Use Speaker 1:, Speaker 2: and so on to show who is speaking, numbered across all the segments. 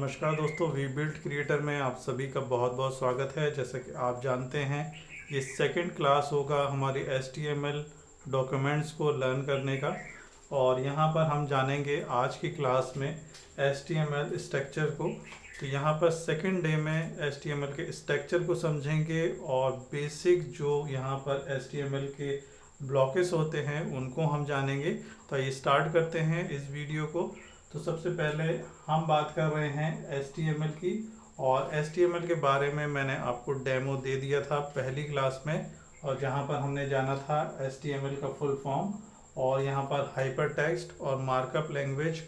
Speaker 1: नमस्कार दोस्तों, we build creator में आप सभी का बहुत बहुत स्वागत है। जैसा कि आप जानते हैं, ये सेकंड क्लास होगा हमारी HTML डॉक्यूमेंट्स को लर्न करने का। और यहाँ पर हम जानेंगे आज की क्लास में HTML स्ट्रक्चर को। तो यहाँ पर सेकंड डे में HTML के स्ट्रक्चर को समझेंगे और बेसिक जो यहाँ पर HTML के ब्लॉकेस होते हैं उनको हम जानेंगे। तो ये स्टार्ट करते हैं इस वीडियो को। तो सबसे पहले हम बात कर रहे हैं HTML की, और HTML के बारे में मैंने आपको डेमो दे दिया था पहली क्लास में, और जहां पर हमने जाना था HTML का फुल फॉर्म। और यहां पर हाइपर टेक्स्ट और मार्कअप लैंग्वेज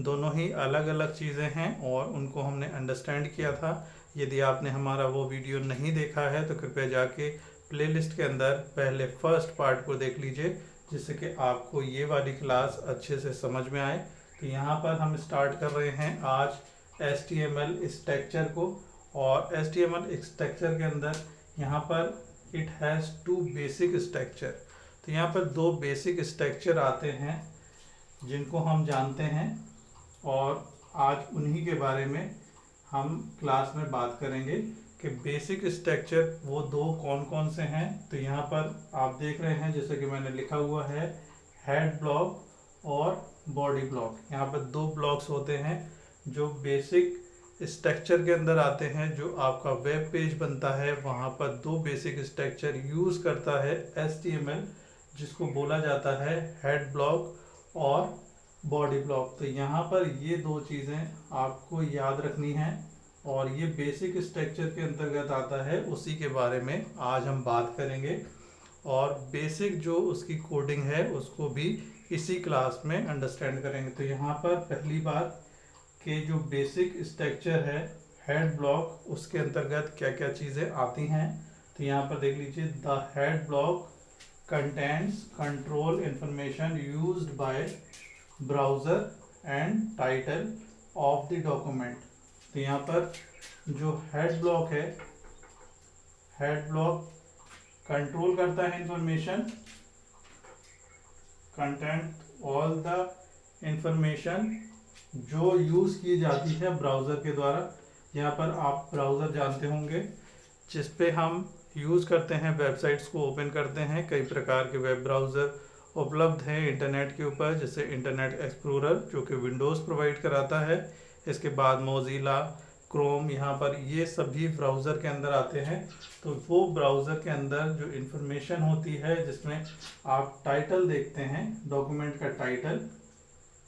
Speaker 1: दोनों ही अलग अलग चीज़ें हैं और उनको हमने अंडरस्टैंड किया था। यदि आपने हमारा वो वीडियो नहीं देखा है तो कृपया जाके प्लेलिस्ट के अंदर पहले फर्स्ट पार्ट को देख लीजिए, जिससे कि आपको ये वाली क्लास अच्छे से समझ में आए। तो यहाँ पर हम स्टार्ट कर रहे हैं आज HTML स्ट्रक्चर को। और HTML स्ट्रक्चर के अंदर यहाँ पर it has two basic structure. तो यहाँ पर दो बेसिक स्ट्रक्चर आते हैं जिनको हम जानते हैं, और आज उन्हीं के बारे में हम क्लास में बात करेंगे कि बेसिक स्ट्रक्चर वो दो कौन कौन से हैं। तो यहाँ पर आप देख रहे हैं, जैसे कि मैंने लिखा हुआ है, हेड ब्लॉक और बॉडी ब्लॉक। यहाँ पर दो ब्लॉक्स होते हैं जो बेसिक स्ट्रक्चर के अंदर आते हैं। जो आपका वेब पेज बनता है वहाँ पर दो बेसिक स्ट्रक्चर यूज़ करता है HTML, जिसको बोला जाता है हेड ब्लॉक और बॉडी ब्लॉक। तो यहाँ पर ये दो चीज़ें आपको याद रखनी हैं, और ये बेसिक स्ट्रक्चर के अंतर्गत आता है, उसी के बारे में आज हम बात करेंगे। और बेसिक जो उसकी कोडिंग है उसको भी इसी क्लास में अंडरस्टैंड करेंगे। तो यहाँ पर पहली बात कि जो बेसिक स्ट्रक्चर है हेड ब्लॉक, उसके अंतर्गत क्या क्या चीज़ें आती हैं। तो यहाँ पर देख लीजिए, the head block contents control information used by browser and title of the document. तो यहाँ पर जो हेड ब्लॉक है, हेड ब्लॉक कंट्रोल करता है information, content all the information जो यूज़ की जाती है ब्राउज़र के द्वारा। यहाँ पर आप ब्राउज़र जानते होंगे जिस पे हम यूज़ करते हैं, वेबसाइट्स को ओपन करते हैं। कई प्रकार के वेब ब्राउज़र उपलब्ध हैं इंटरनेट के ऊपर, जैसे इंटरनेट एक्सप्लोरर जो कि विंडोज़ प्रोवाइड कराता है। इसके बाद मोज़िला, क्रोम, यहाँ पर ये सभी ब्राउज़र के अंदर आते हैं। तो वो ब्राउज़र के अंदर जो इन्फॉर्मेशन होती है, जिसमें आप टाइटल देखते हैं, डॉक्यूमेंट का टाइटल।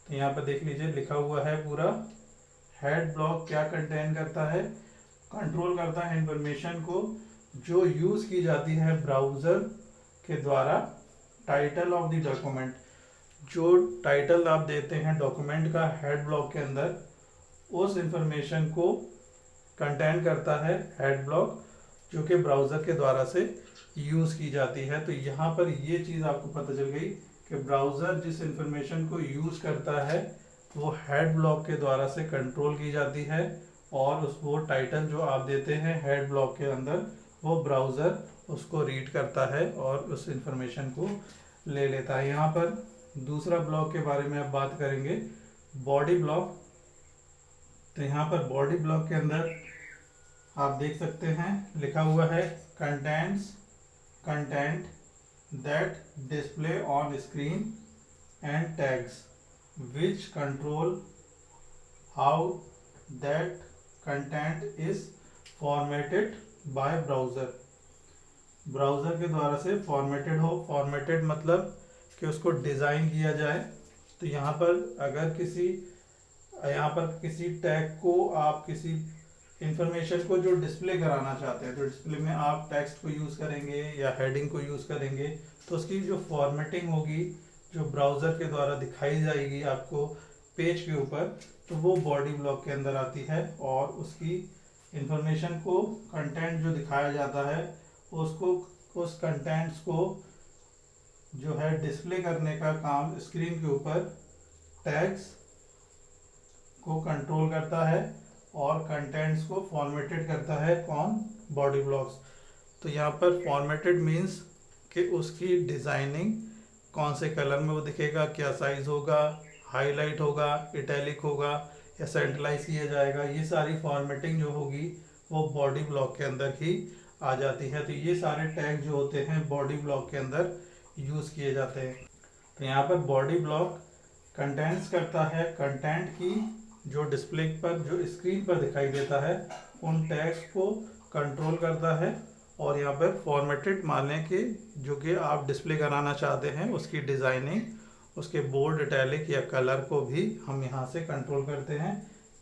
Speaker 1: तो यहाँ पर देख लीजिए, लिखा हुआ है पूरा। हेड ब्लॉक क्या कंटेन करता है, कंट्रोल करता है इन्फॉर्मेशन को जो यूज़ की जाती है ब्राउज़र के द्वारा, टाइटल ऑफ द डॉक्यूमेंट। जो टाइटल आप देते हैं डॉक्यूमेंट का हेड ब्लॉक के अंदर, उस इंफॉर्मेशन को कंटेन करता है हेड ब्लॉक, जो कि ब्राउज़र के द्वारा से यूज़ की जाती है। तो यहाँ पर ये चीज़ आपको पता चल गई कि ब्राउज़र जिस इंफॉर्मेशन को यूज़ करता है वो हेड ब्लॉक के द्वारा से कंट्रोल की जाती है, और वो टाइटल जो आप देते हैं हेड ब्लॉक के अंदर, वो ब्राउज़र उसको रीड करता है और उस इंफॉर्मेशन को ले लेता है। यहाँ पर दूसरा ब्लॉक के बारे में अब बात करेंगे, बॉडी ब्लॉक। तो यहाँ पर बॉडी ब्लॉक के अंदर आप देख सकते हैं, लिखा हुआ है, contents content that display on screen and tags which control how that content is formatted by browser. Browser के द्वारा से फॉर्मेटेड हो, फॉर्मेटेड मतलब कि उसको डिज़ाइन किया जाए। तो यहाँ पर किसी टैग को, आप किसी इंफॉर्मेशन को जो डिस्प्ले कराना चाहते हैं, तो डिस्प्ले में आप टेक्स्ट को यूज़ करेंगे या हेडिंग को यूज़ करेंगे, तो उसकी जो फॉर्मेटिंग होगी, जो ब्राउज़र के द्वारा दिखाई जाएगी आपको पेज के ऊपर, तो वो बॉडी ब्लॉक के अंदर आती है। और उसकी इंफॉर्मेशन को, कंटेंट जो दिखाया जाता है उसको, उस कंटेंट्स को जो है डिस्प्ले करने का काम स्क्रीन के ऊपर टैग्स को कंट्रोल करता है, और कंटेंट्स को फॉर्मेटेड करता है कौन, बॉडी ब्लॉक्स। तो यहाँ पर फॉर्मेटेड मीन्स कि उसकी डिज़ाइनिंग कौन से कलर में वो दिखेगा, क्या साइज़ होगा, हाईलाइट होगा, इटैलिक होगा, या सेंट्रलाइज किया जाएगा, ये सारी फॉर्मेटिंग जो होगी वो बॉडी ब्लॉक के अंदर ही आ जाती है। तो ये सारे टैग जो होते हैं बॉडी ब्लॉक के अंदर यूज़ किए जाते हैं। तो यहाँ पर बॉडी ब्लॉक कंटेंट्स करता है, कंटेंट की जो डिस्प्ले पर जो स्क्रीन पर दिखाई देता है उन टैग्स को कंट्रोल करता है, और यहाँ पर फॉर्मेटेड मान लें कि जो कि आप डिस्प्ले कराना चाहते हैं उसकी डिज़ाइनिंग, उसके बोल्ड, इटैलिक या कलर को भी हम यहाँ से कंट्रोल करते हैं।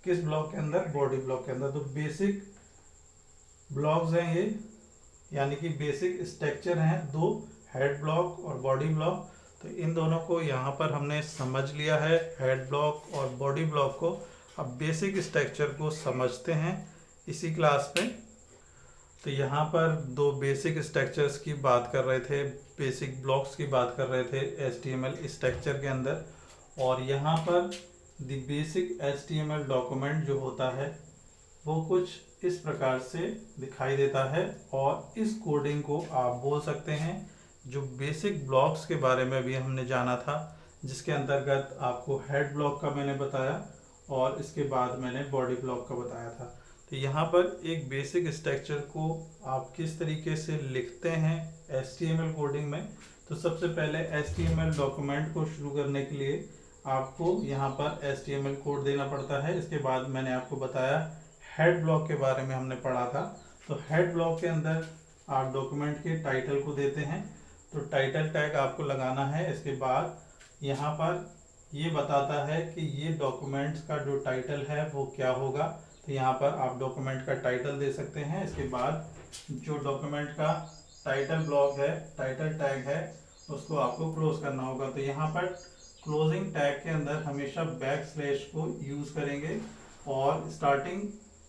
Speaker 1: किस ब्लॉक के अंदर? बॉडी ब्लॉक के अंदर। तो बेसिक ब्लॉक्स हैं ये, यानी कि बेसिक स्ट्रक्चर हैं दो, हेड ब्लॉक और बॉडी ब्लॉक। तो इन दोनों को यहाँ पर हमने समझ लिया है, हेड ब्लॉक और बॉडी ब्लॉक को। अब बेसिक स्ट्रक्चर को समझते हैं इसी क्लास में। तो यहाँ पर दो बेसिक स्ट्रक्चर्स की बात कर रहे थे, बेसिक ब्लॉक्स की बात कर रहे थे HTML स्ट्रक्चर के अंदर, और यहाँ पर द बेसिक HTML डॉक्यूमेंट जो होता है वो कुछ इस प्रकार से दिखाई देता है। और इस कोडिंग को आप बोल सकते हैं जो बेसिक ब्लॉक्स के बारे में भी हमने जाना था, जिसके अंतर्गत आपको हेड ब्लॉक का मैंने बताया और इसके बाद मैंने बॉडी ब्लॉक का बताया था। तो यहाँ पर एक बेसिक स्ट्रक्चर को आप किस तरीके से लिखते हैं HTML कोडिंग में। तो सबसे पहले HTML डॉक्यूमेंट को शुरू करने के लिए आपको यहाँ पर HTML कोड देना पड़ता है। इसके बाद मैंने आपको बताया हेड ब्लॉक के बारे में हमने पढ़ा था। तो हेड ब्लॉक के अंदर आप डॉक्यूमेंट के टाइटल को देते हैं, तो टाइटल टैग आपको लगाना है। इसके बाद यहाँ पर ये बताता है कि ये डॉक्यूमेंट्स का जो टाइटल है वो क्या होगा। तो यहाँ पर आप डॉक्यूमेंट का टाइटल दे सकते हैं। इसके बाद जो डॉक्यूमेंट का टाइटल ब्लॉक है, टाइटल टैग है, उसको आपको क्लोज करना होगा। तो यहाँ पर क्लोजिंग टैग के अंदर हमेशा बैकस्लैश को यूज़ करेंगे, और स्टार्टिंग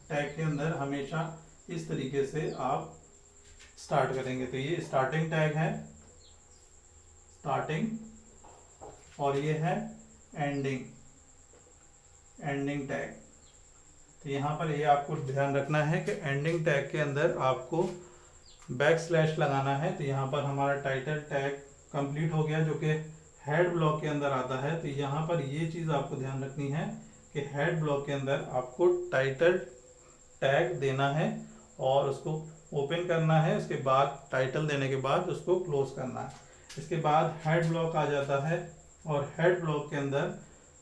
Speaker 1: टैग के अंदर हमेशा इस तरीके से आप स्टार्ट करेंगे। तो ये स्टार्टिंग टैग है, स्टार्टिंग, और ये है एंडिंग, एंडिंग टैग। तो यहाँ पर ये आपको ध्यान रखना है कि एंडिंग टैग के अंदर आपको बैकस्लैश लगाना है। तो यहाँ पर हमारा टाइटल टैग कंप्लीट हो गया जो कि हेड ब्लॉक के अंदर आता है। तो यहाँ पर ये चीज़ आपको ध्यान रखनी है कि हेड ब्लॉक के अंदर आपको टाइटल टैग देना है और उसको ओपन करना है। उसके बाद टाइटल देने के बाद उसको क्लोज करना है। इसके बाद हेड ब्लॉक आ जाता है, और हेड ब्लॉक के अंदर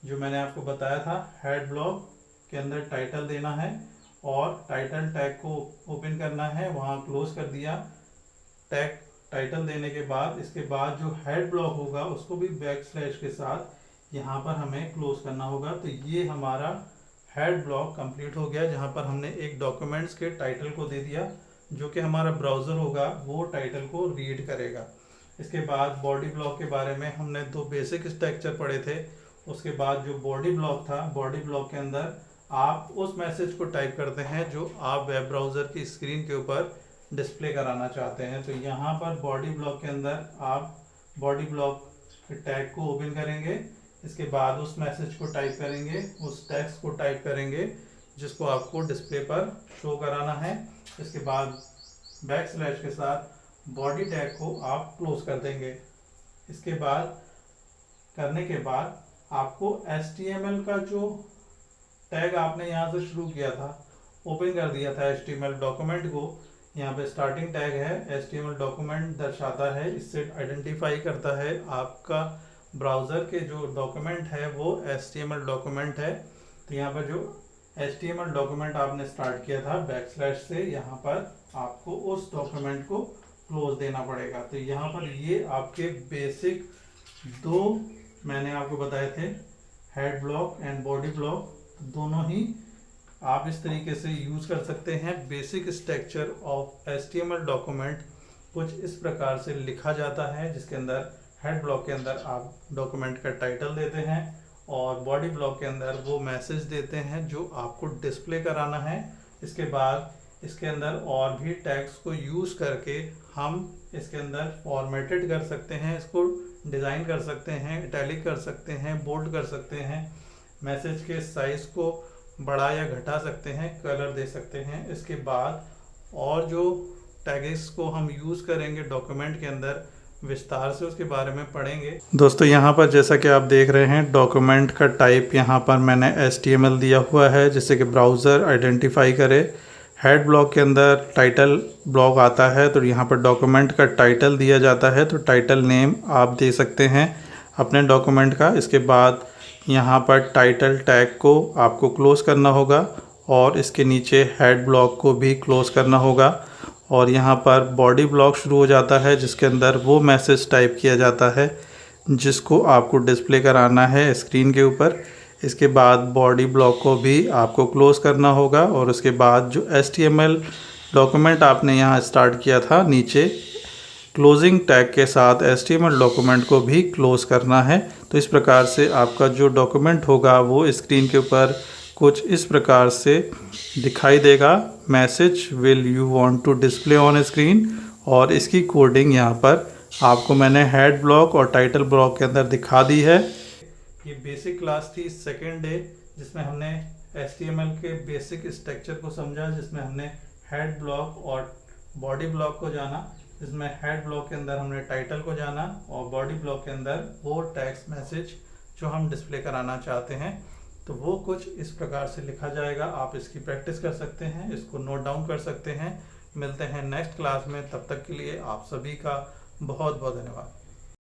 Speaker 1: जो मैंने आपको बताया था, हेड ब्लॉक के अंदर टाइटल देना है और टाइटल टैग को ओपन करना है, वहाँ क्लोज कर दिया टैग टाइटल देने के बाद। इसके बाद जो हेड ब्लॉक होगा उसको भी बैकस्लैश के साथ यहाँ पर हमें क्लोज करना होगा। तो ये हमारा हेड ब्लॉक कंप्लीट हो गया, जहाँ पर हमने एक डॉक्यूमेंट्स के टाइटल को दे दिया जो कि हमारा ब्राउज़र होगा वो टाइटल को रीड करेगा। इसके बाद बॉडी ब्लॉक के बारे में हमने दो बेसिक स्ट्रक्चर पढ़े थे। उसके बाद जो बॉडी ब्लॉक था, बॉडी ब्लॉक के अंदर आप उस मैसेज को टाइप करते हैं जो आप वेब ब्राउज़र की स्क्रीन के ऊपर डिस्प्ले कराना चाहते हैं। तो यहाँ पर बॉडी ब्लॉक के अंदर आप बॉडी ब्लॉक के टैग को ओपन करेंगे, इसके बाद उस मैसेज को टाइप करेंगे, उस टेक्स्ट को टाइप करेंगे जिसको आपको डिस्प्ले पर शो कराना है। इसके बाद बैकस्लैश के साथ बॉडी टैग को आप क्लोज कर देंगे। इसके बाद करने के बाद आपको HTML का जो टैग आपने यहाँ से शुरू किया था, ओपन कर दिया था HTML डॉक्यूमेंट को, यहाँ पे स्टार्टिंग टैग है, HTML डॉक्यूमेंट दर्शाता है, इससे आइडेंटिफाई करता है आपका ब्राउज़र के जो डॉक्यूमेंट है वो HTML डॉक्यूमेंट है। तो यहाँ पर जो HTML डॉक्यूमेंट आपने स्टार्ट किया था बैकस्लैश से, यहाँ पर आपको उस डॉक्यूमेंट को क्लोज देना पड़ेगा। तो यहाँ पर ये आपके बेसिक दो मैंने आपको बताए थे, head block and body block, दोनों ही आप इस तरीके से यूज़ कर सकते हैं। Basic structure of HTML document कुछ इस प्रकार से लिखा जाता है, जिसके अंदर हेड ब्लॉक के अंदर आप डॉक्यूमेंट का टाइटल देते हैं और बॉडी ब्लॉक के अंदर वो मैसेज देते हैं जो आपको डिस्प्ले कराना है। इसके बाद इसके अंदर और भी टैग्स को यूज़ करके हम इसके अंदर फॉर्मेटेड कर सकते हैं, इसको डिज़ाइन कर सकते हैं, इटैलिक कर सकते हैं, बोल्ड कर सकते हैं, मैसेज के साइज़ को बढ़ा या घटा सकते हैं, कलर दे सकते हैं। इसके बाद और जो टैग्स को हम यूज़ करेंगे डॉक्यूमेंट के अंदर विस्तार से उसके बारे में पढ़ेंगे। दोस्तों यहाँ पर जैसा कि आप देख रहे हैं डॉक्यूमेंट का टाइप यहाँ पर मैंने HTML दिया हुआ है जिससे कि ब्राउज़र आइडेंटिफाई करे। हेड ब्लॉक के अंदर टाइटल ब्लॉक आता है तो यहाँ पर डॉक्यूमेंट का टाइटल दिया जाता है, तो टाइटल नेम आप दे सकते हैं अपने डॉक्यूमेंट का। इसके बाद यहाँ पर टाइटल टैग को आपको क्लोज़ करना होगा और इसके नीचे हेड ब्लॉक को भी क्लोज़ करना होगा। और यहाँ पर बॉडी ब्लॉक शुरू हो जाता है जिसके अंदर वो मैसेज टाइप किया जाता है जिसको आपको डिस्प्ले कराना है स्क्रीन के ऊपर। इसके बाद बॉडी ब्लॉक को भी आपको क्लोज़ करना होगा और उसके बाद जो HTML डॉक्यूमेंट आपने यहाँ स्टार्ट किया था नीचे क्लोजिंग टैग के साथ HTML डॉक्यूमेंट को भी क्लोज़ करना है। तो इस प्रकार से आपका जो डॉक्यूमेंट होगा वो स्क्रीन के ऊपर कुछ इस प्रकार से दिखाई देगा, message will you want to display on screen. और इसकी कोडिंग यहाँ पर आपको मैंने हेड ब्लॉक और टाइटल ब्लॉक के अंदर दिखा दी है। ये बेसिक क्लास थी सेकेंड डे जिसमें हमने HTML के बेसिक स्ट्रक्चर को समझा, जिसमें हमने हेड ब्लॉक और बॉडी ब्लॉक को जाना, जिसमें हेड ब्लॉक के अंदर हमने टाइटल को जाना और बॉडी ब्लॉक के अंदर वो टेक्स्ट मैसेज जो हम डिस्प्ले कराना चाहते हैं तो वो कुछ इस प्रकार से लिखा जाएगा। आप इसकी प्रैक्टिस कर सकते हैं, इसको नोट डाउन कर सकते हैं। मिलते हैं नेक्स्ट क्लास में, तब तक के लिए आप सभी का बहुत बहुत धन्यवाद।